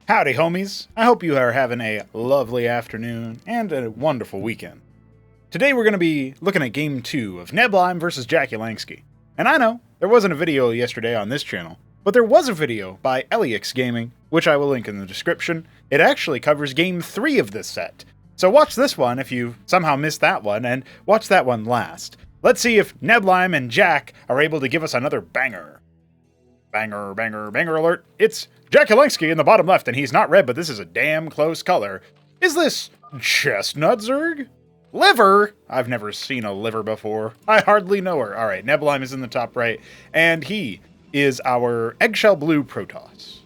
Howdy, homies. I hope you are having a lovely afternoon and a wonderful weekend. Today we're going to be looking at Game 2 of Neblime vs. Jakulangski. And I know, there wasn't a video yesterday on this channel, but there was a video by Elix Gaming, which I will link in the description. It actually covers Game 3 of this set. So watch this one if you somehow missed that one, and watch that one last. Let's see if Neblime and Jack are able to give us another banger. Banger, banger, banger alert. It's Jakulangski in the bottom left, and he's not red, but this is a damn close color. Is this Chestnut Zerg? Liver? I've never seen a liver before. I hardly know her. All right, Neblime is in the top right, and he is our Eggshell Blue Protoss.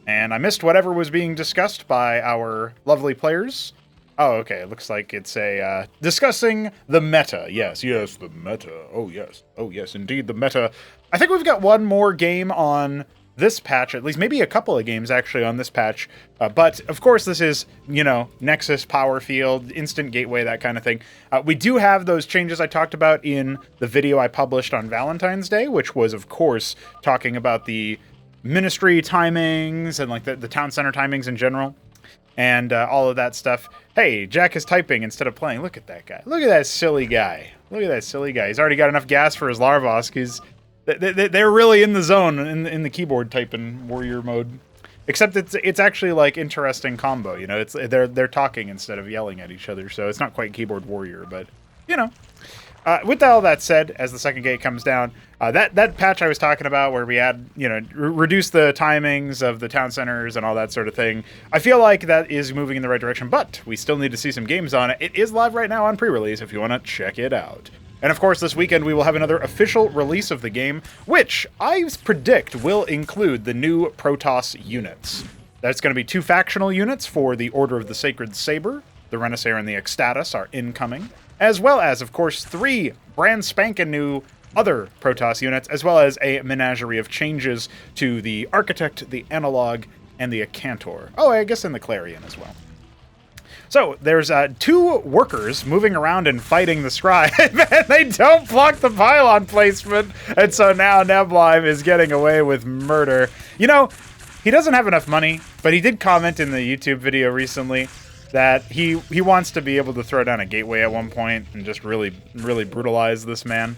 And I missed whatever was being discussed by our lovely players. Oh, okay, it looks like it's a, discussing the meta. Yes, the meta. Oh, yes, indeed, the meta. I think we've got one more game on this patch, at least maybe a couple of games actually on this patch. But, of course, this is, Nexus, Power Field, Instant Gateway, that kind of thing. We do have those changes I talked about in the video I published on Valentine's Day, which was, of course, talking about the ministry timings and, like, the town center timings in general. And all of that stuff. Hey, Jack is typing instead of playing. Look at that guy. Look at that silly guy. Look at that silly guy. He's already got enough gas for his Larvosk. They're really in the zone in the keyboard typing warrior mode. Except it's actually like interesting combo. They're talking instead of yelling at each other. So it's not quite keyboard warrior, but with all that said, as the second gate comes down, that patch I was talking about where we had, reduce the timings of the town centers and all that sort of thing, I feel like that is moving in the right direction, but we still need to see some games on it. It is live right now on pre-release if you want to check it out. And of course, this weekend we will have another official release of the game, which I predict will include the new Protoss units. That's going to be 2 factional units for the Order of the Sacred Saber. The Renaissance and the Ecstatus are incoming, as well as, of course, 3 brand spanking new other Protoss units, as well as a menagerie of changes to the Architect, the Analog, and the Acantor. Oh, I guess in the Clarion as well. So, there's 2 workers moving around and fighting the Scribe, and they don't block the pylon placement, and so now Neblime is getting away with murder. He doesn't have enough money, but he did comment in the YouTube video recently that he wants to be able to throw down a gateway at one point and just really, really brutalize this man.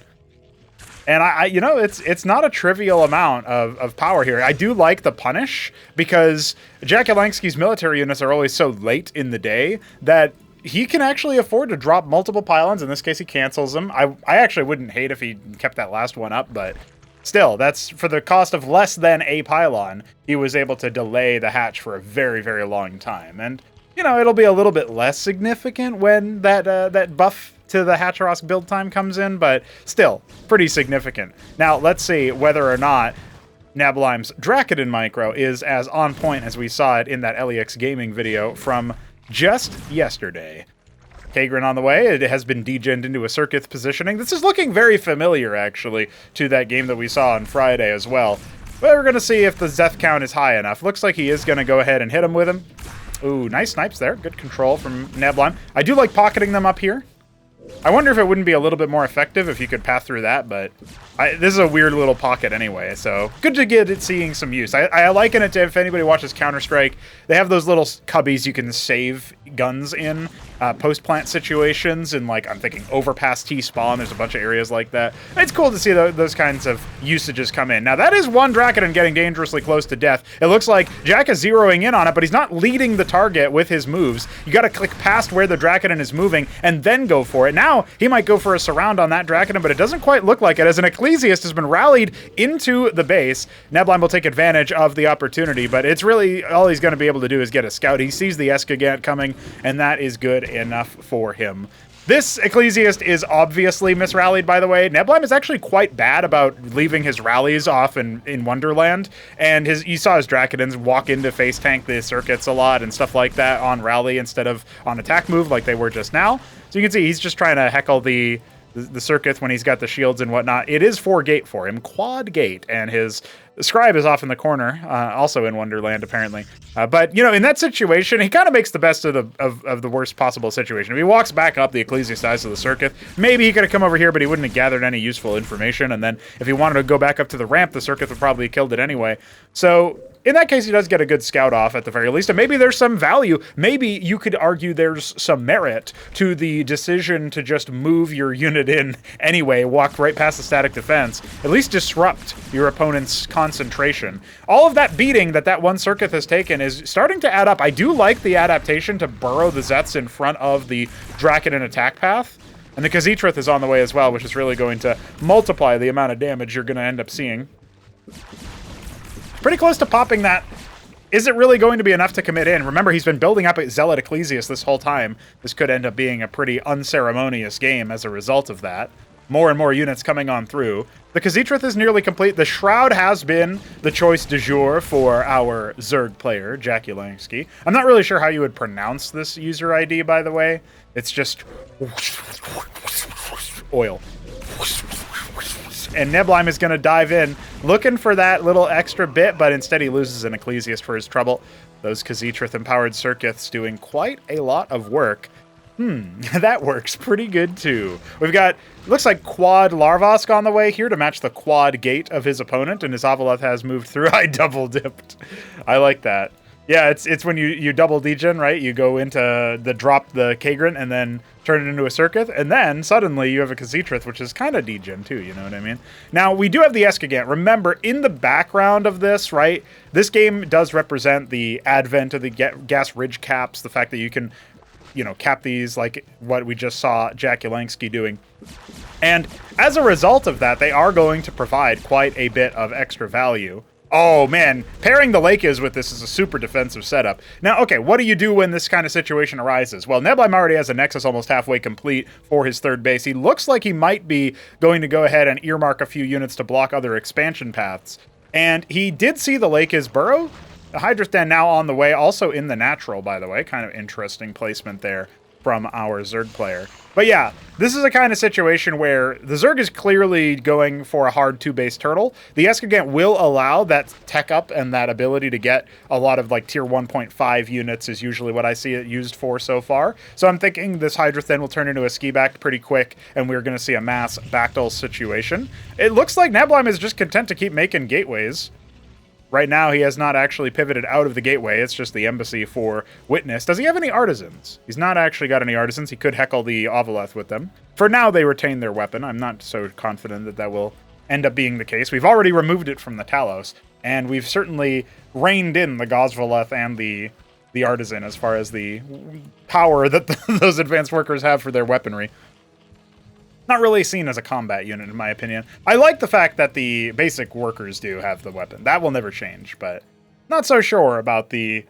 And it's not a trivial amount of power here. I do like the punish because Jakulangski's military units are always so late in the day that he can actually afford to drop multiple pylons. In this case, he cancels them. I actually wouldn't hate if he kept that last one up, but still, that's for the cost of less than a pylon. He was able to delay the hatch for a very, very long time. And it'll be a little bit less significant when that buff to the Hacharosk build time comes in, but still, pretty significant. Now, let's see whether or not Neblime's Dracodon micro is as on point as we saw it in that Elix Gaming video from just yesterday. Kagrin on the way. It has been degened into a Circuit positioning. This is looking very familiar, actually, to that game that we saw on Friday as well. But we're going to see if the death count is high enough. Looks like he is going to go ahead and hit him with him. Ooh, nice snipes there. Good control from Neblime. I do like pocketing them up here. I wonder if it wouldn't be a little bit more effective if you could pass through that, but this is a weird little pocket anyway, so good to get it seeing some use. I liken it to, if anybody watches Counter-Strike, they have those little cubbies you can save guns in post-plant situations, and I'm thinking Overpass T-Spawn, there's a bunch of areas like that. It's cool to see those kinds of usages come in. Now, that is one Dracodon getting dangerously close to death. It looks like Jack is zeroing in on it, but he's not leading the target with his moves. You gotta click past where the Dracodon is moving, and then go for it. Now, he might go for a surround on that Dracodon, but it doesn't quite look like it, as an Ecclesiast has been rallied into the base. Neblime will take advantage of the opportunity, but it's really all he's going to be able to do is get a scout. He sees the Escagant coming, and that is good enough for him. This Ecclesiast is obviously misrallied, by the way. Neblime is actually quite bad about leaving his rallies off in Wonderland, and you saw his Dracodons walk into face tank the circuits a lot and stuff like that on rally instead of on attack move like they were just now. So you can see he's just trying to heckle the circuits when he's got the shields and whatnot. It is 4 gate for him, quad gate, and his Scribe is off in the corner, also in Wonderland, apparently. But, in that situation, he kind of makes the best of the worst possible situation. If he walks back up the Ecclesiast of the circuit, maybe he could have come over here, but he wouldn't have gathered any useful information. And then if he wanted to go back up to the ramp, the circuit would probably have killed it anyway. So in that case, he does get a good scout off at the very least, and maybe there's some value. Maybe you could argue there's some merit to the decision to just move your unit in anyway, walk right past the static defense, at least disrupt your opponent's concentration. All of that beating that one Circuit has taken is starting to add up. I do like the adaptation to burrow the Zets in front of the Draken attack path. And the Khaz'trith is on the way as well, which is really going to multiply the amount of damage you're going to end up seeing. Pretty close to popping that. Is it really going to be enough to commit in? Remember, he's been building up at Zealot Ecclesias this whole time. This could end up being a pretty unceremonious game as a result of that. More and more units coming on through. The Khaz'trith is nearly complete. The Shroud has been the choice du jour for our Zerg player, jakulangski. I'm not really sure how you would pronounce this user ID, by the way. It's just oil. And Neblime is going to dive in, looking for that little extra bit, but instead he loses an Ecclesiast for his trouble. Those Khaz'trith-empowered Circuits doing quite a lot of work. That works pretty good too. We've got, looks like quad Larvosk on the way here to match the quad gate of his opponent, and his Avaleth has moved through. I double dipped. I like that. Yeah, it's when you double degen, right? You go into drop the Kagrant and then turn it into a Circuit, and then suddenly you have a Khaz'trith, which is kind of degen too, you know what I mean? Now, we do have the Eskagant. Remember, in the background of this, right, this game does represent the advent of the gas ridge caps, the fact that you can, you know, cap these like what we just saw jakulangski doing. And as a result of that, they are going to provide quite a bit of extra value. Oh, man, pairing the Lakes with this is a super defensive setup. Now, okay, what do you do when this kind of situation arises? Well, Neblime already has a Nexus almost halfway complete for his third base. He looks like he might be going to go ahead and earmark a few units to block other expansion paths. And he did see the Lakes burrow. The Hydra Stand now on the way, also in the natural, by the way. Kind of interesting placement there from our Zerg player. But yeah, this is a kind of situation where the Zerg is clearly going for a hard 2-base turtle. The Eskagant will allow that tech up and that ability to get a lot of like tier 1.5 units is usually what I see it used for so far. So I'm thinking this Hydra Thin will turn into a ski back pretty quick, and we're going to see a mass Bactyl situation. It looks like Neblime is just content to keep making gateways. Right now, he has not actually pivoted out of the gateway. It's just the embassy for Witness. Does he have any artisans? He's not actually got any artisans. He could heckle the Avaleth with them. For now, they retain their weapon. I'm not so confident that that will end up being the case. We've already removed it from the Talos, and we've certainly reined in the Gosvaleth and the artisan as far as the power that those advanced workers have for their weaponry. Not really seen as a combat unit, in my opinion. I like the fact that the basic workers do have the weapon. That will never change, but not so sure about the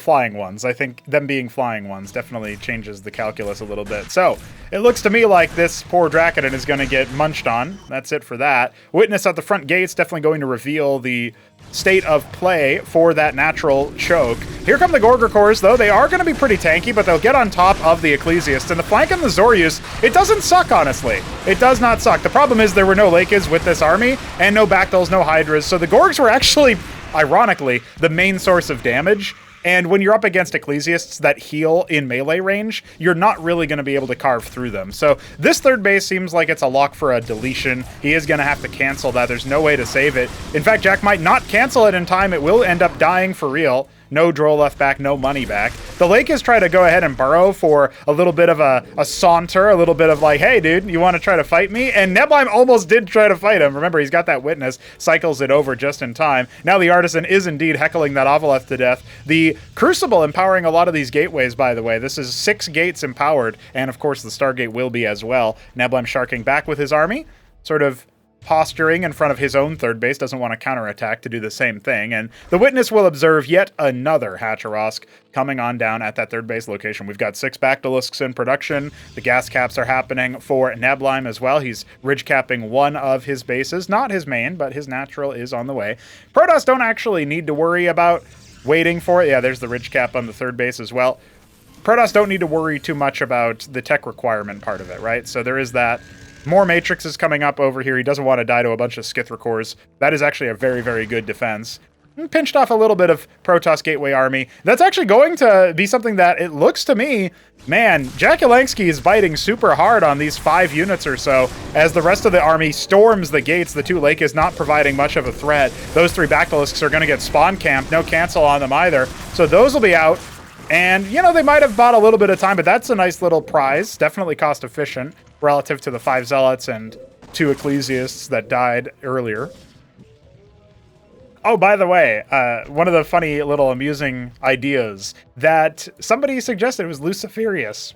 flying ones. I think them being flying ones definitely changes the calculus a little bit. So, it looks to me like this poor Draken is going to get munched on. That's it for that. Witness at the front gate's definitely going to reveal the state of play for that natural choke. Here come the Gorgorkors, though. They are going to be pretty tanky, but they'll get on top of the Ecclesiast. And the flank on the Zoryus, it doesn't suck, honestly. It does not suck. The problem is there were no Lakes with this army, and no Bactyls, no Hydras. So the Gorgs were actually, ironically, the main source of damage. And when you're up against Ecclesiasts that heal in melee range, you're not really going to be able to carve through them. So this third base seems like it's a lock for a deletion. He is going to have to cancel that. There's no way to save it. In fact, Jack might not cancel it in time. It will end up dying for real. No Droleth back, no money back. The Lakes try to go ahead and burrow for a little bit of a saunter, a little bit of like, hey, dude, you want to try to fight me? And Neblime almost did try to fight him. Remember, he's got that Witness, cycles it over just in time. Now the Artisan is indeed heckling that Avaleth to death. The Crucible empowering a lot of these gateways, by the way. This is 6 gates empowered, and of course the Stargate will be as well. Neblime sharking back with his army, sort of posturing in front of his own third base, doesn't want to counterattack to do the same thing, and the Witness will observe yet another Hatcherosk coming on down at that third base location. We've got 6 Bactylisks in production. The gas caps are happening for Neblime as well. He's ridge capping one of his bases, not his main, but his natural is on the way. Protoss don't actually need to worry about waiting for it. Yeah, there's the ridge cap on the third base as well. Protoss don't need to worry too much about the tech requirement part of it, right? So there is that. More Matrix is coming up over here. He doesn't want to die to a bunch of Skithricors. That is actually a very, very good defense. pinched off a little bit of Protoss Gateway Army. That's actually going to be something that it looks to me, man, jakulangski is biting super hard on these 5 units or so as the rest of the army storms the gates. The 2 Lake is not providing much of a threat. Those 3 Bactylisks are going to get spawn camped. No cancel on them either. So those will be out. And, you know, they might have bought a little bit of time, but that's a nice little prize. Definitely cost efficient relative to the 5 Zealots and 2 Ecclesiasts that died earlier. Oh, by the way, one of the funny little amusing ideas that somebody suggested was Luciferius,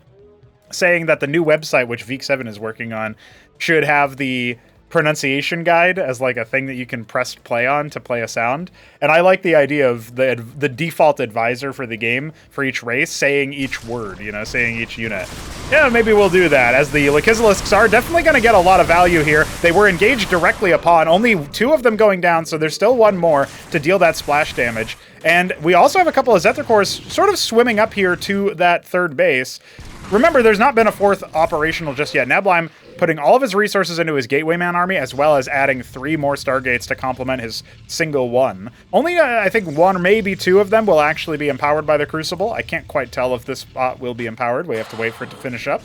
saying that the new website, which Veek7 is working on, should have the pronunciation guide as like a thing that you can press play on to play a sound. And I like the idea of the default advisor for the game for each race saying each word, you know, saying each unit. Yeah, maybe we'll do that, as the Lakizilisks are definitely going to get a lot of value here. They were engaged directly upon, only 2 of them going down, so there's still 1 more to deal that splash damage. And we also have a couple of Zethicors sort of swimming up here to that 3rd base. Remember, there's not been a 4th operational just yet. Neblime putting all of his resources into his Gatewayman army, as well as adding 3 more Stargates to complement his single 1. Only, I think, 1 or maybe 2 of them will actually be empowered by the Crucible. I can't quite tell if this spot will be empowered. We have to wait for it to finish up.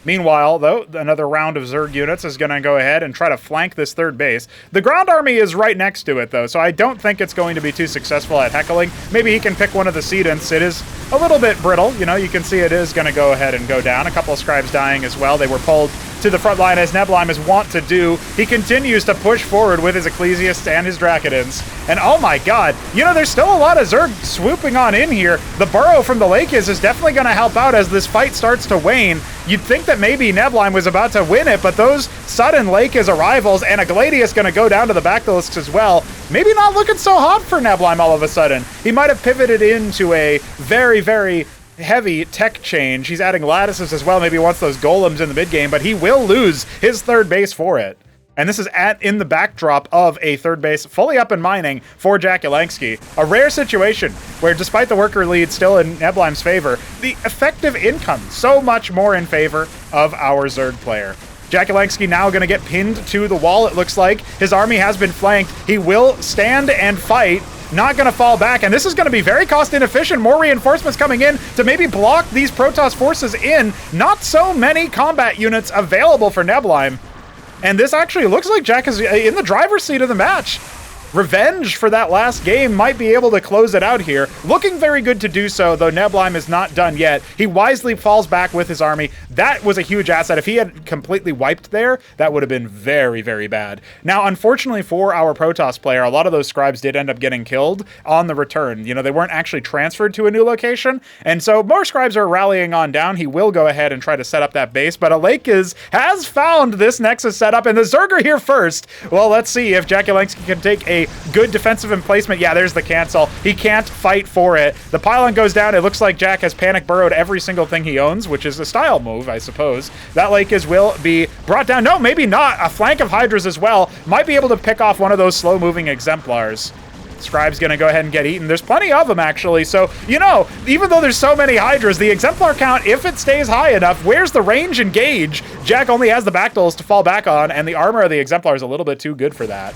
Meanwhile, though, another round of Zerg units is going to go ahead and try to flank this 3rd base. The ground army is right next to it, though, so I don't think it's going to be too successful at heckling. Maybe he can pick one of the Sedents. It is a little bit brittle. You know, you can see it is going to go ahead and go down. A couple of Scribes dying as well. They were pulled to the front line, as Neblime is wont to do. He continues to push forward with his Ecclesiasts and his Dracodins. And oh my god, you know, there's still a lot of Zerg swooping on in here. The burrow from the Lake is definitely going to help out as this fight starts to wane. You'd think that maybe Neblime was about to win it, but those sudden Lake is arrivals, and a Gladius going to go down to the Bactylisks as well. Maybe not looking so hot for Neblime all of a sudden. He might have pivoted into a very, very heavy tech change. He's adding lattices as well. Maybe he wants those golems in the mid game, but he will lose his 3rd base for it. And this is in the backdrop of a 3rd base fully up and mining for jakulangski. A rare situation where, despite the worker lead still in Neblime's favor, the effective income so much more in favor of our Zerg player. jakulangski now going to get pinned to the wall, it looks like. His army has been flanked. He will stand and fight. Not going to fall back, and this is going to be very cost inefficient. More reinforcements coming in to maybe block these Protoss forces in. Not so many combat units available for Neblime. And this actually looks like Jack is in the driver's seat of the match. Revenge for that last game might be able to close it out here. Looking very good to do so, though Neblime is not done yet. He wisely falls back with his army. That was a huge asset. If he had completely wiped there, that would have been very, very bad. Now, unfortunately for our Protoss player, a lot of those Scribes did end up getting killed on the return. You know, they weren't actually transferred to a new location, and so more Scribes are rallying on down. He will go ahead and try to set up that base, but Alekis has found this Nexus setup, and the Zerg are here first. Well, let's see if jakulangski can take a good defensive emplacement. Yeah, there's the cancel. He can't fight for it. The pylon goes down. It looks like Jack has panic burrowed every single thing he owns, which is a style move, I suppose. That Lake will be brought down. No, maybe not. A flank of Hydras as well. Might be able to pick off one of those slow-moving Exemplars. Scribe's gonna go ahead and get eaten. There's plenty of them, actually. So, you know, even though there's so many Hydras, the Exemplar count, if it stays high enough, where's the range and gauge? Jack only has the Bactyls to fall back on, and the armor of the Exemplar is a little bit too good for that.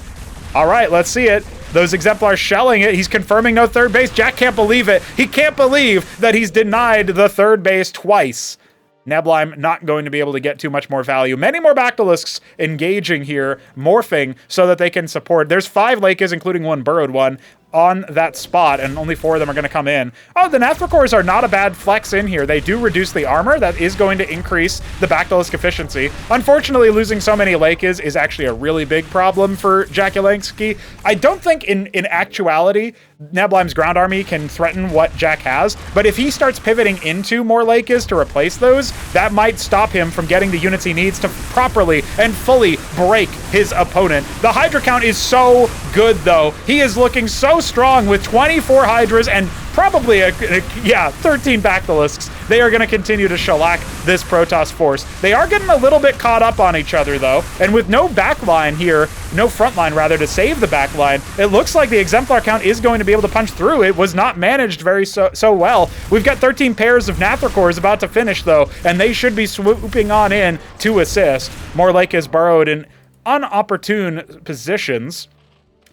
All right, let's see it. Those Exemplars shelling it. He's confirming no 3rd base. Jack can't believe it. He can't believe that he's denied the 3rd base twice. Neblime not going to be able to get too much more value. Many more Bactylisks engaging here, morphing so that they can support. There's 5 Lakes, including 1 burrowed one, on that spot, and only 4 of them are going to come in. Oh, the Nathracors are not a bad flex in here. They do reduce the armor. That is going to increase the Bactylisk efficiency. Unfortunately, losing so many Lakes is actually a really big problem for jakulangski. I don't think in actuality Neblime's ground army can threaten what Jack has, but if he starts pivoting into more Lakes to replace those, that might stop him from getting the units he needs to properly and fully break his opponent. The Hydra count is so good, though. He is looking so strong with 24 Hydras and probably 13 Bactylisks. They are going to continue to shellac this Protoss force. They are getting a little bit caught up on each other, though, and with no backline here, no front line, rather, to save the backline, it looks like the Exemplar count is going to be able to punch through. It was not managed very so well. We've got 13 pairs of Nathracors about to finish, though, and they should be swooping on in to assist. More Lake is burrowed in unopportune positions.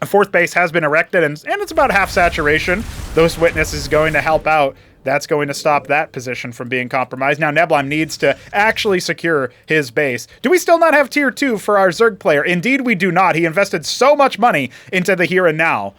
A fourth base has been erected, and it's about half saturation. Those witnesses going to help out. That's going to stop that position from being compromised. Now, Neblime needs to actually secure his base. Do we still not have tier 2 for our Zerg player? Indeed, we do not. He invested so much money into the here and now.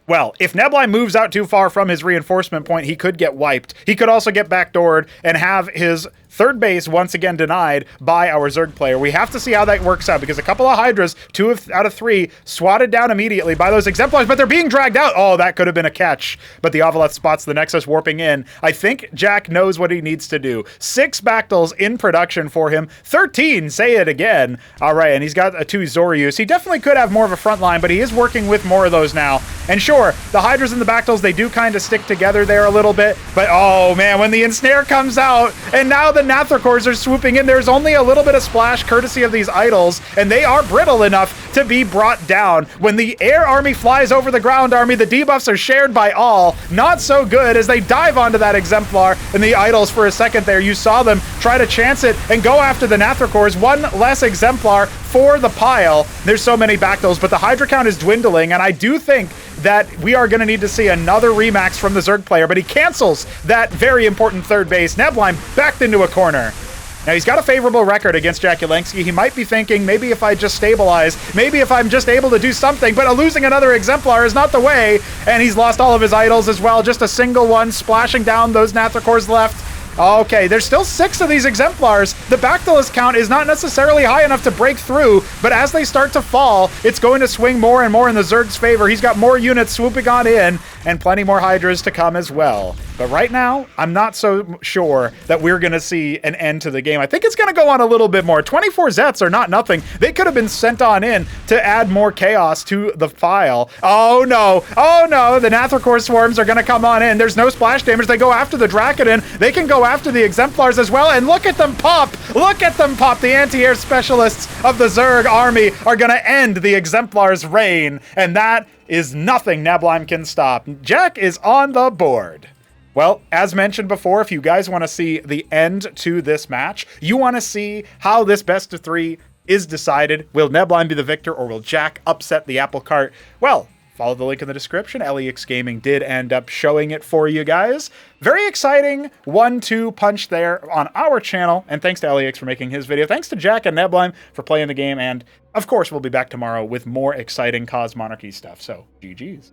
Well, if Neblime moves out too far from his reinforcement point, he could get wiped. He could also get backdoored and have his third base once again denied by our Zerg player. We have to see how that works out, because a couple of Hydras, 2 out of 3, swatted down immediately by those Exemplars, but they're being dragged out. Oh, that could have been a catch. But the Ovaleth spots the Nexus warping in. I think Jack knows what he needs to do. 6 Bactals in production for him. 13, say it again. All right, and he's got a 2 Zoryus. He definitely could have more of a front line, but he is working with more of those now. And sure, the Hydras and the Bactals, they do kind of stick together there a little bit, but oh man, when the Ensnare comes out, and now the Nathracors are swooping in, there's only a little bit of splash courtesy of these idols, and they are brittle enough to be brought down. When the air army flies over the ground army, the debuffs are shared by all. Not so good as they dive onto that Exemplar, and the idols for a second there, you saw them try to chance it and go after the Nathracors. One less Exemplar for the pile. There's so many Bactals, but the Hydra count is dwindling, and I do think that we are going to need to see another Remax from the Zerg player, but he cancels that very important third base. Neblime backed into a corner. Now, he's got a favorable record against jakulangski. He might be thinking, maybe if I just stabilize, maybe if I'm just able to do something, but losing another Exemplar is not the way, and he's lost all of his idols as well. Just a single one splashing down those Nathracors left. Okay, there's still 6 of these Exemplars. The Bacthalis count is not necessarily high enough to break through, but as they start to fall, it's going to swing more and more in the Zerg's favor. He's got more units swooping on in, and plenty more Hydras to come as well. But right now, I'm not so sure that we're going to see an end to the game. I think it's going to go on a little bit more. 24 Zets are not nothing. They could have been sent on in to add more chaos to the file. Oh no, the Nathracor swarms are going to come on in. There's no splash damage. They go after the Dracodon. They can go after the Exemplars as well, and look at them pop! Look at them pop! The anti-air specialists of the Zerg army are going to end the Exemplars' reign, and that is nothing Neblime can stop. Jack is on the board. Well, as mentioned before, if you guys want to see the end to this match, you want to see how this best of 3 is decided, will Neblime be the victor or will Jack upset the apple cart? Well, follow the link in the description. LEX Gaming did end up showing it for you guys. Very exciting 1-2 punch there on our channel, and thanks to LEX for making his video. Thanks to Jack and Neblime for playing the game, and of course, we'll be back tomorrow with more exciting Cosmonarchy stuff, so GG's.